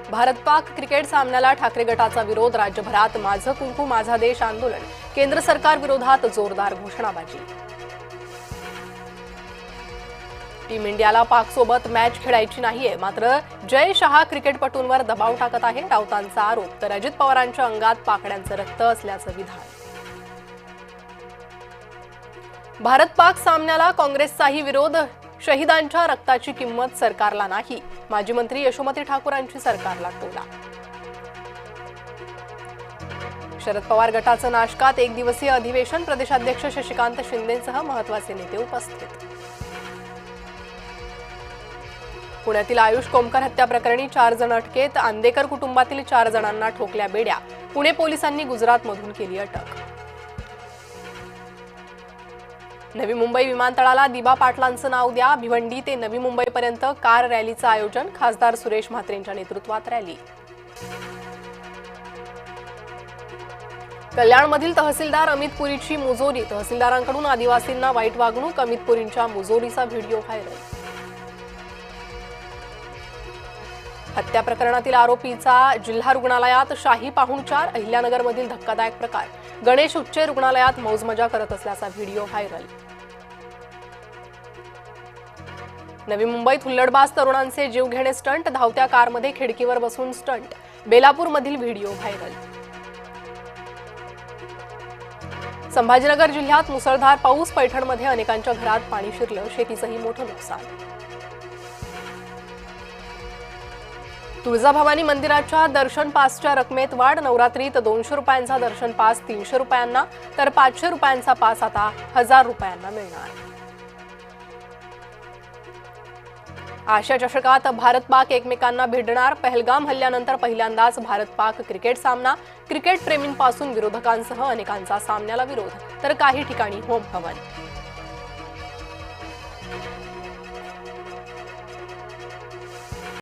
Bharat Pak cricket सामन्याला ठाकरे गटाचा विरोध, राज्यभरात माझं कुंकू माझा देश आंदोलन, केंद्र सरकार विरोधात जोरदार घोषणाबाजी। टीम इंडियाला पाकसोबत मॅच खेळायची नाहीये, मात्र जय शहा क्रिकेटपटूंवर दबाव टाकत आहे, राऊतांचा आरोप। तर अजित पवारांच्या अंगात पाकड्यांचं रक्त असल्याचं विधान। भारत पाक सामन्याला काँग्रेसचाही विरोध, शहीदांच्या रक्ताची किंमत सरकारला नाही, माजी मंत्री यशोमती ठाकूरांची सरकारला टोला। शरद पवार गटाचं नाशकात एक दिवसीय अधिवेशन, प्रदेशाध्यक्ष शशिकांत शिंदेंसह महत्त्वाचे नेते उपस्थित। पुण्यातील आयुष कोमकर हत्या प्रकरणी 4 जण अटकेत, आंदेकर कुटुंबातील 4 जणांना ठोकल्या बेड्या, पुणे पोलिसांनी गुजरातमधून केली अटक। नवी मुंबई विमानतळाला दिबा पाटलांचं नाव द्या, भिवंडी ते नवी मुंबईपर्यंत कार रॅलीचं आयोजन, खासदार सुरेश म्हात्रेंच्या नेतृत्वात रॅली। कल्याणमधील तहसीलदार अमित पुरीची मुजोरी, तहसीलदारांकडून आदिवासींना वाईट वागणूक, अमित पुरींच्या मुजोरीचा व्हिडिओ व्हायरल। हत्या प्रकरणातील आरोपीचा जिल्हा रुग्णालयात शाही पाहुणचार, अहिल्यानगरमधील धक्कादायक प्रकार, गणेश उच्चे रुग्णालयात मौजमजा करत असल्याचा व्हिडिओ व्हायरल। नवी मुंबईत हुल्लडबाज तरुणांचे जीवघेणे स्टंट, धावत्या कारमध्ये खिडकीवर बसून स्टंट, बेलापूरमधील व्हिडिओ व्हायरल। संभाजीनगर जिल्ह्यात मुसळधार पाऊस, पैठणमध्ये अनेकांच्या घरात पाणी शिरलं, शेतीचंही मोठं नुकसान। तुळजाभवानी मंदिराच्या दर्शन पासच्या रकमेत वाढ, नवरात्रीत 200 रुपयांचा दर्शन पास 300 रुपयांना, तर 500 रुपयांचा पास आता 1000 रुपयांना मिळणार। आशिया चषकात भारत पाक एकमेकांना भिडणार, पहलगाम हल्ल्यानंतर पहिल्यांदाच भारत पाक क्रिकेट सामना, क्रिकेट प्रेमींपासून विरोधकांसह अनेकांचा सामन्याला विरोध, तर काही ठिकाणी होम हवन।